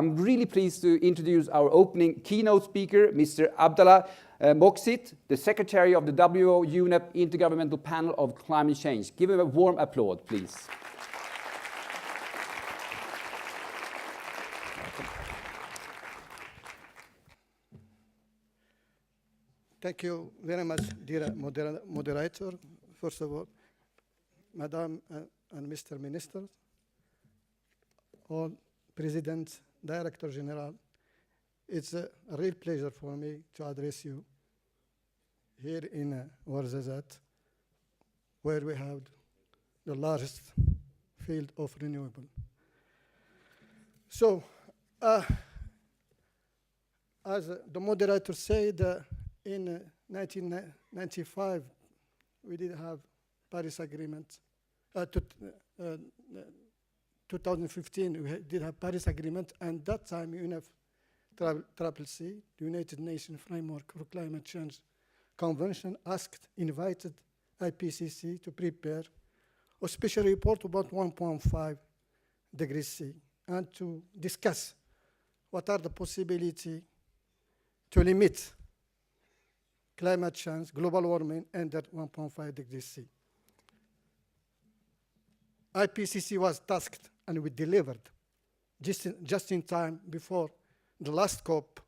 I'm really pleased to introduce our opening keynote speaker, Mr. Abdalah Mokssit, the Secretary of the WHO UNEP Intergovernmental Panel of Climate Change. Give him a warm applause, please. Thank you very much, dear moderator. First of all, Madam and Mr. Minister, all President, Director General, it's a real pleasure for me to address you here in Ouarzazate, where we have the largest field of renewable. So, as the moderator said, in 1995, we did have Paris Agreement. 2015, we did have Paris Agreement, and that time UNFCCC, the United Nations Framework for Climate Change Convention, invited IPCC to prepare a special report about 1.5 degrees C and to discuss what are the possibilities to limit climate change, global warming, under 1.5 degrees C. IPCC was tasked, and we delivered just in time before the last COP,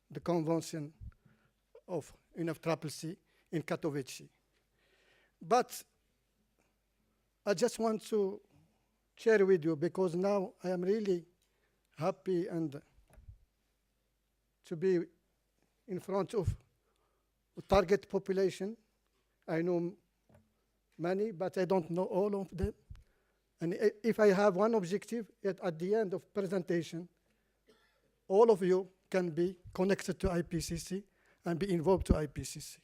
the Convention of UNFCCC in Katowice. But I just want to share with you, because now I am really happy and to be in front of target population. I know many, but I don't know all of them. And if I have one objective, at the end of presentation, all of you can be connected to IPCC and be involved to IPCC.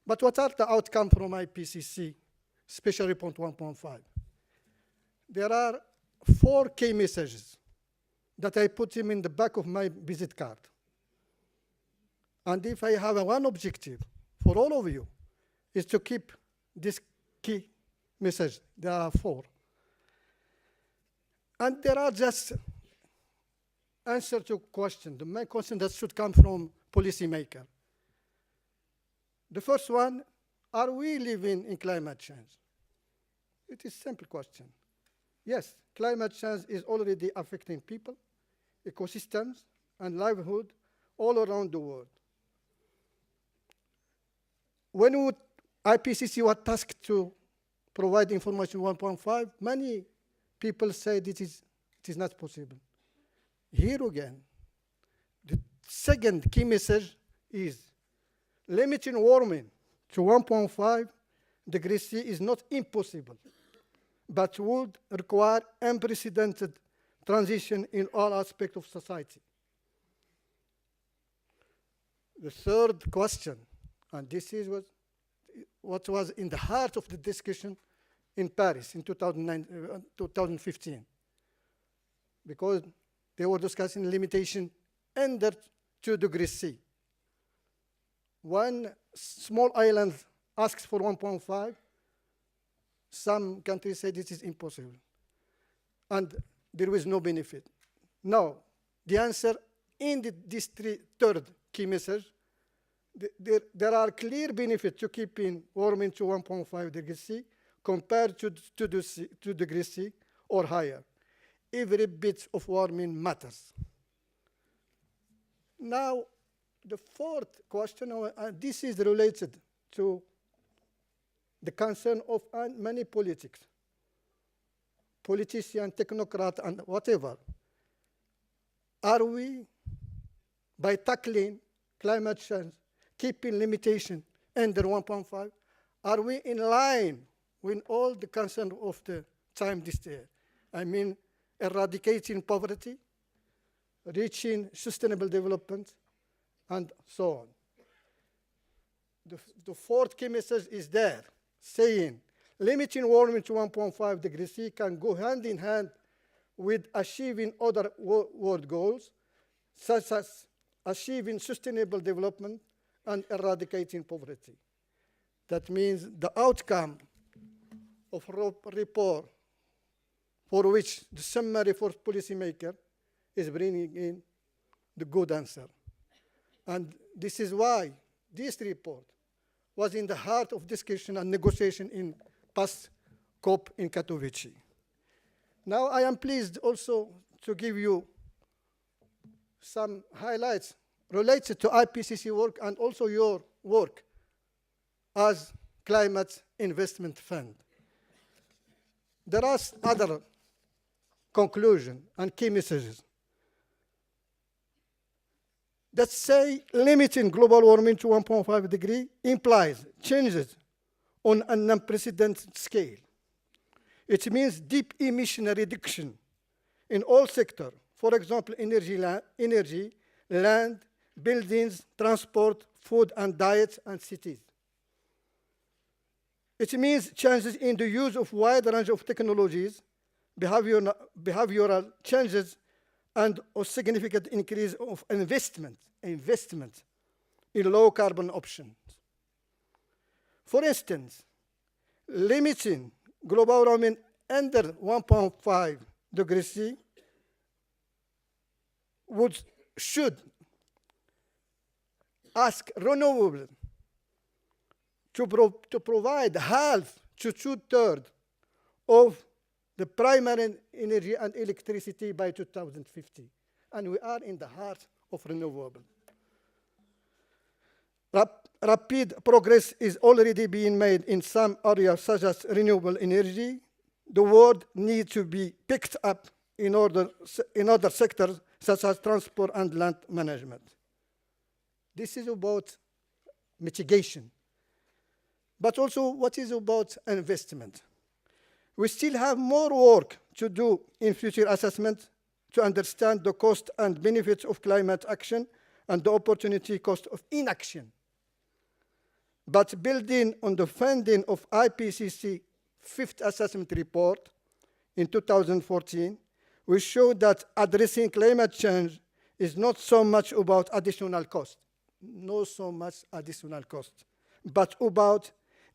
But what are the outcomes from IPCC, Special Report 1.5? There are 4 key messages that I put them in the back of my visit card. And if I have one objective for all of you, is to keep this key message. There are 4. And there are just answers to questions, the main question that should come from policymakers. The first one, are we living in climate change? It is a simple question. Yes, climate change is already affecting people, ecosystems, and livelihood all around the world. When IPCC was tasked to provide information 1.5, many people said it is not possible. Here again, the second key message is limiting warming to 1.5 degrees C is not impossible, but would require unprecedented transition in all aspects of society. The third question, and this is what was in the heart of the discussion in Paris in 2015, because they were discussing limitation under 2 degrees C. One small island asks for 1.5. Some countries say this is impossible, and there is no benefit. Now, the answer in this third key message, there are clear benefits to keeping warming to 1.5 degrees C compared to 2 degrees C or higher. Every bit of warming matters. Now, the fourth question, this is related to the concern of many politicians, technocrats, and whatever. Are we, by tackling climate change, keeping limitation under 1.5, are we in line with all the concern of the time this year? I mean, eradicating poverty, reaching sustainable development, and so on. The fourth key message is there, saying limiting warming to 1.5 degrees C can go hand in hand with achieving other world goals, such as achieving sustainable development and eradicating poverty. That means the outcome of report for which the summary for policymaker is bringing in the good answer. And this is why this report was in the heart of discussion and negotiation in past COP in Katowice. Now I am pleased also to give you some highlights related to IPCC work and also your work as Climate Investment Fund. There are other conclusions and key messages that say limiting global warming to 1.5 degrees implies changes on an unprecedented scale. It means deep emission reduction in all sectors, for example, energy, land, buildings, transport, food and diet, and cities. It means changes in the use of wide range of technologies, behavioral changes, and a significant increase of investment in low carbon options. For instance, limiting global warming under 1.5 degrees C should ask renewable to provide half to two-thirds of the primary energy and electricity by 2050. And we are in the heart of renewable. Rapid progress is already being made in some areas such as renewable energy. The world needs to be picked up in other sectors such as transport and land management. This is about mitigation. But also, what is about investment? We still have more work to do in future assessment to understand the cost and benefits of climate action and the opportunity cost of inaction. But building on the funding of IPCC fifth assessment report in 2014, we showed that addressing climate change is not so much about additional cost, but about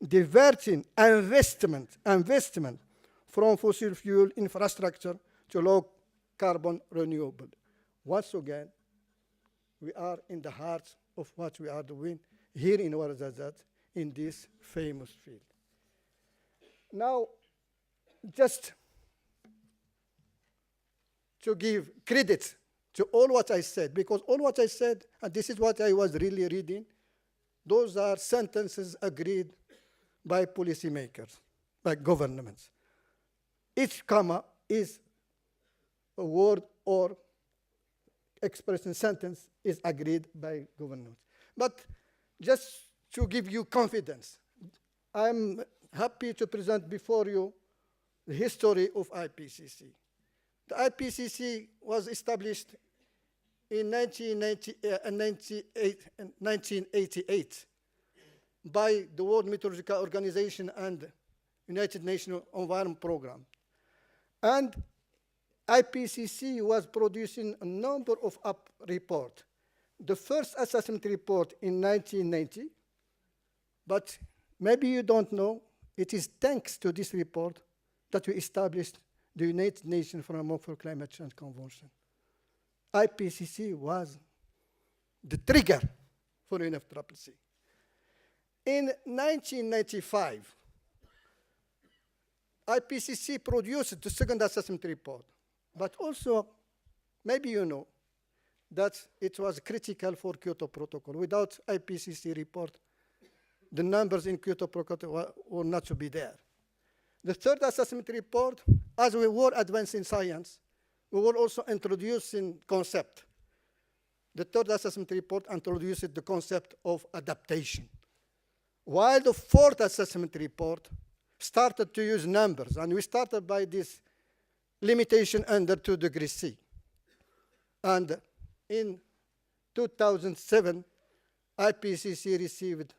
diverting investment from fossil fuel infrastructure to low carbon renewable. Once again, we are in the heart of what we are doing here in Ouarzazate in this famous field. Now, just to give credit to all what I said, because all what I said, and this is what I was really reading, those are sentences agreed by policymakers, by governments. Each comma is a word or expression sentence is agreed by governments. But just to give you confidence, I'm happy to present before you the history of IPCC. The IPCC was established in 1988 by the World Meteorological Organization and United Nations Environment Program. And IPCC was producing a number of reports. The first assessment report in 1990, but maybe you don't know, it is thanks to this report that we established the United Nations Framework for Climate Change Convention. IPCC was the trigger for UNFCCC. In 1995, IPCC produced the second assessment report, but also, maybe you know, that it was critical for Kyoto Protocol. Without IPCC report, the numbers in Kyoto Protocol were not to be there. The third assessment report, as we were advancing science, we were also introducing concept. The third assessment report introduced the concept of adaptation. While the fourth assessment report started to use numbers, and we started by this limitation under 2 degrees C. And in 2007, IPCC received,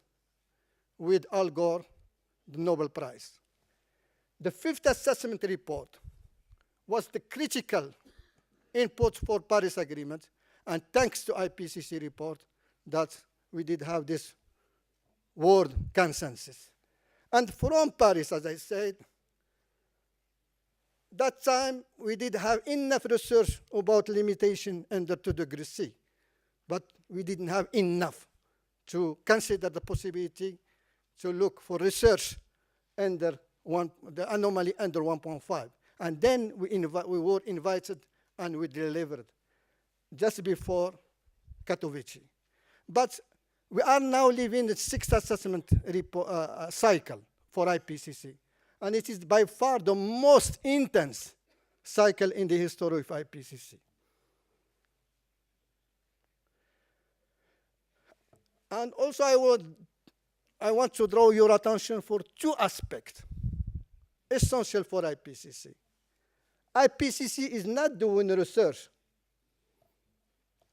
with Al Gore, the Nobel Prize. The fifth assessment report was the critical input for Paris Agreement, and thanks to IPCC report that we did have this world consensus. And from Paris, as I said, That time, we did have enough research about limitation under 2 degrees C, but we didn't have enough to consider the possibility to look for research under the anomaly under 1.5. And then we were invited and we delivered just before Katowice. But we are now living the 6th assessment cycle for IPCC. And it is by far the most intense cycle in the history of IPCC. And also I want to draw your attention for 2 aspects essential for IPCC. IPCC is not doing research.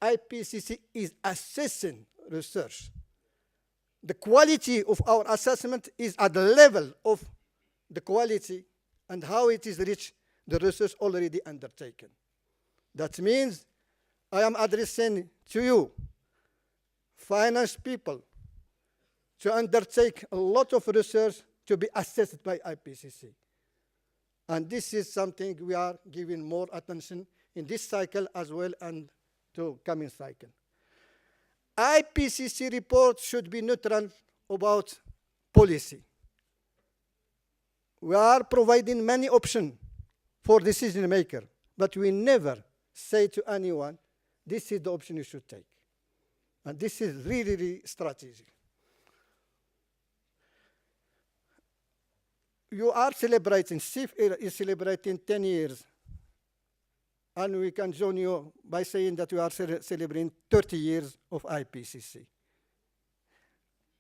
IPCC is assessing research. The quality of our assessment is at the level of the quality and how it is reached the research already undertaken. That means I am addressing to you, finance people, to undertake a lot of research to be assessed by IPCC. And this is something we are giving more attention in this cycle as well and to coming cycle. IPCC report should be neutral about policy. We are providing many options for decision maker, but we never say to anyone, this is the option you should take. And this is really, really strategic. You are celebrating, CIF is celebrating 10 years. And we can join you by saying that we are celebrating 30 years of IPCC.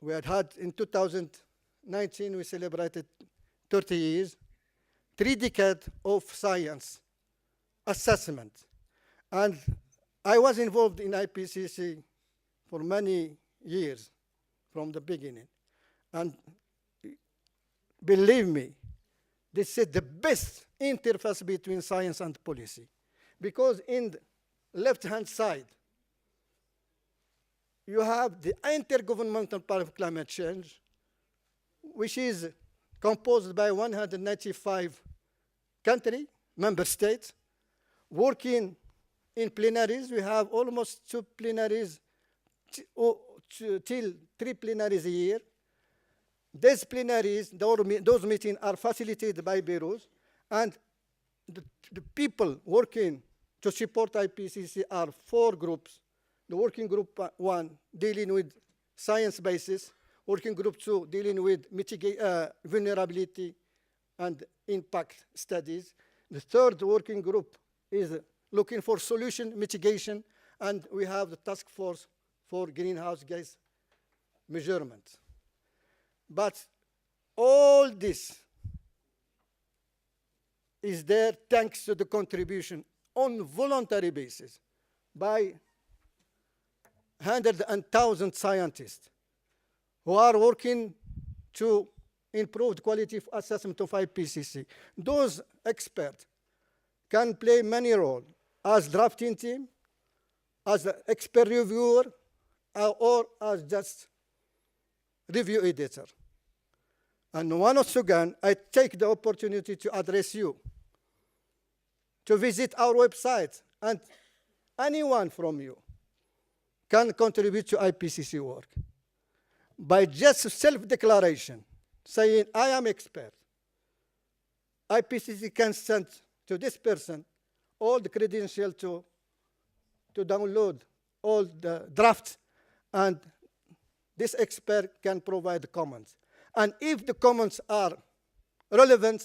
We had in 2019, we celebrated 30 years, 3 decades of science assessment. And I was involved in IPCC for many years from the beginning. And believe me, this is the best interface between science and policy. Because in the left-hand side, you have the Intergovernmental Panel of Climate Change, which is composed by 195 countries, member states, working in plenaries. We have almost 2 plenaries till 3 plenaries a year. These plenaries, those meetings are facilitated by bureaus, and the people working to support IPCC are 4 groups. The working group 1 dealing with science basis, working group 2 dealing with vulnerability and impact studies. The 3rd working group is looking for solution mitigation, and we have the task force for greenhouse gas measurement. But all this is there thanks to the contribution on voluntary basis by hundreds and thousands of scientists who are working to improve the quality of assessment of IPCC. Those experts can play many roles as drafting team, as an expert reviewer, or as just review editor. And once again, I take the opportunity to address you, to visit our website, and anyone from you can contribute to IPCC work by just self-declaration, saying, I am expert. IPCC can send to this person all the credentials to download all the drafts, and this expert can provide comments. And if the comments are relevant,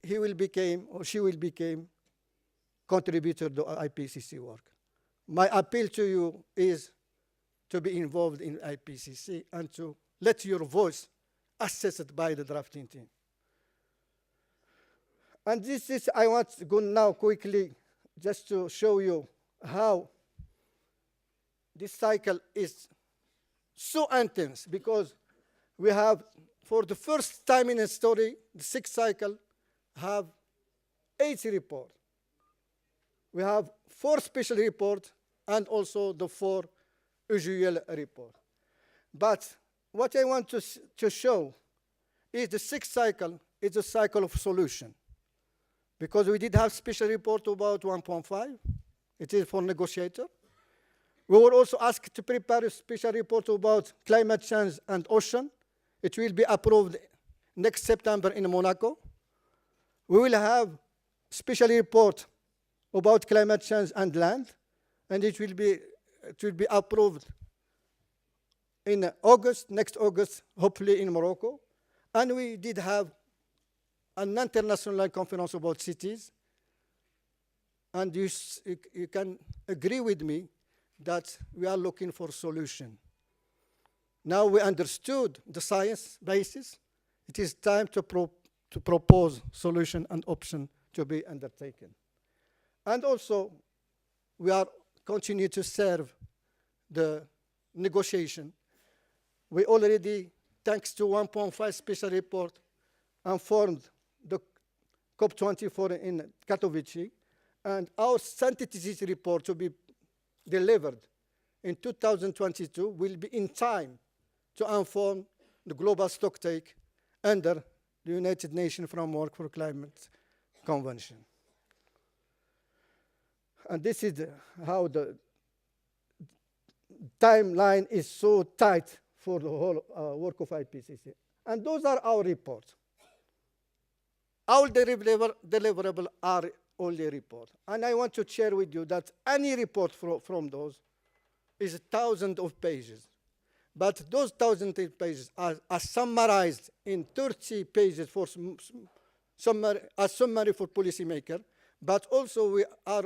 he will become, or she will become, contributor to IPCC work. My appeal to you is to be involved in IPCC and to let your voice assessed by the drafting team. And this is, I want to go now quickly just to show you how this cycle is so intense, because we have, for the first time in history, the 6th cycle have 8 reports. We have 4 special reports and also the 4 usual reports. But what I want to show is the 6th cycle is a cycle of solution. because we did have special report about 1.5. It is for negotiator. We were also asked to prepare a special report about climate change and ocean. It will be approved next September in Monaco. We will have special report about climate change and land, and it will be approved in August, next August, hopefully in Morocco. And we did have an international conference about cities. And you can agree with me that we are looking for a solution. Now we understood the science basis. It is time to propose solution and option to be undertaken. And also, we are continue to serve the negotiation. We already, thanks to 1.5 special report, informed the COP24 in Katowice, and our sensitivity report to be delivered in 2022 will be in time to inform the global stocktake under the United Nations Framework for Climate Convention. And this is how the timeline is so tight for the whole work of IPCC. And those are our reports. Our deliverables are only reports. And I want to share with you that any report from those is thousands of pages. But those thousands of pages are summarized in 30 pages for a summary for policymaker. But also we are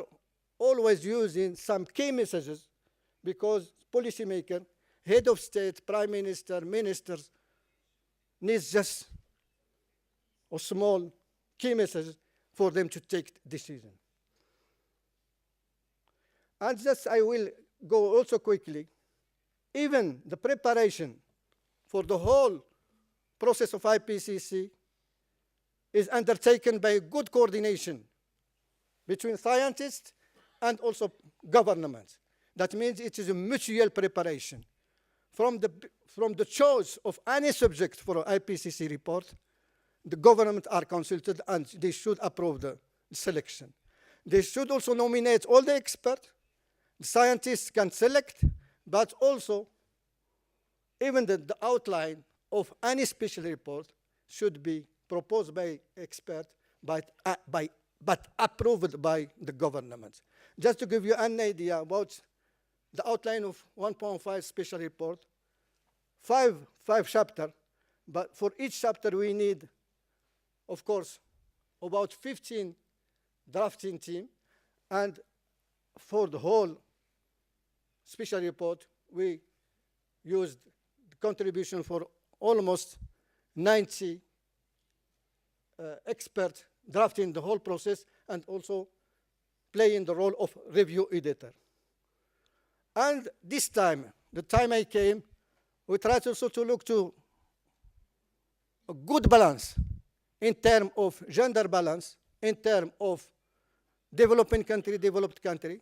always using some key messages, because policymaker, head of state, prime minister, ministers needs just a small key message for them to take decision. And just I will go also quickly. Even the preparation for the whole process of IPCC is undertaken by good coordination between scientists and also governments. That means it is a mutual preparation. From the choice of any subject for an IPCC report, the government are consulted and they should approve the selection. They should also nominate all the experts. The scientists can select, but also even the outline of any special report should be proposed by experts, but approved by the government. Just to give you an idea about the outline of 1.5 special report, five chapters, but for each chapter we need, of course, about 15 drafting team, and for the whole special report, we used the contribution for almost 90 experts drafting the whole process and also playing the role of review editor. And this time, the time I came, we tried also to look to a good balance in terms of gender balance, in terms of developing country, developed country,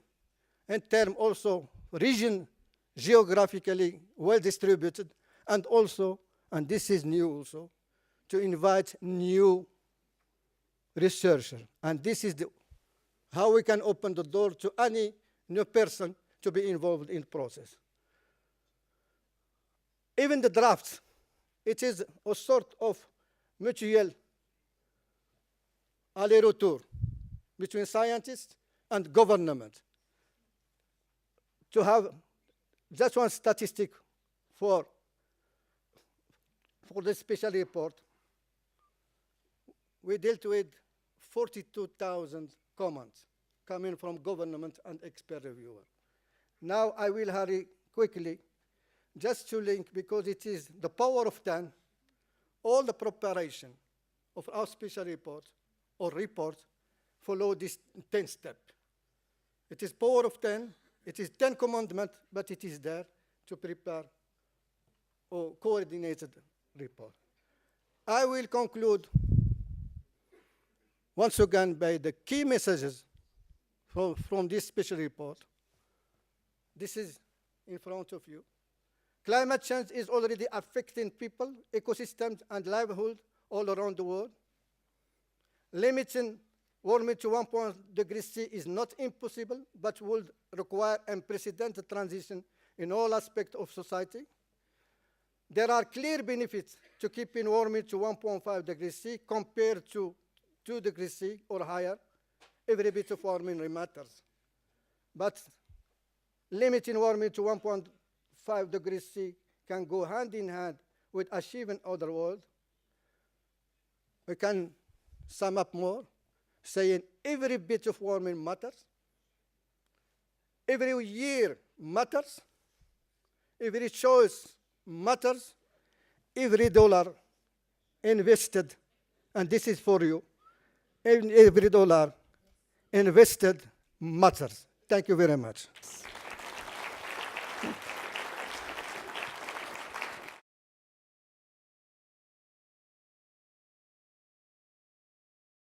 in terms also region geographically well distributed, and also, and this is new also, to invite new researchers. And this is how we can open the door to any new person to be involved in the process. Even the drafts, it is a sort of mutual aller-retour between scientists and government. To have just one statistic for the special report, we dealt with 42,000 comments coming from government and expert reviewer. Now I will hurry quickly just to link, because it is the power of 10, all the preparation of our special report or report follow this 10 step. It is power of 10, it is 10 commandments, but it is there to prepare a coordinated report. I will conclude once again by the key messages from this special report. This is in front of you. Climate change is already affecting people, ecosystems, and livelihood all around the world, limiting Warming to 1 degrees C is not impossible, but would require unprecedented transition in all aspects of society. There are clear benefits to keeping warming to 1.5 degrees C compared to 2 degrees C or higher. Every bit of warming matters. But limiting warming to 1.5 degrees C can go hand in hand with achieving other world. We can sum up more, saying every bit of warming matters, every year matters, every choice matters, every dollar invested, and this is for you, every dollar invested matters. Thank you very much.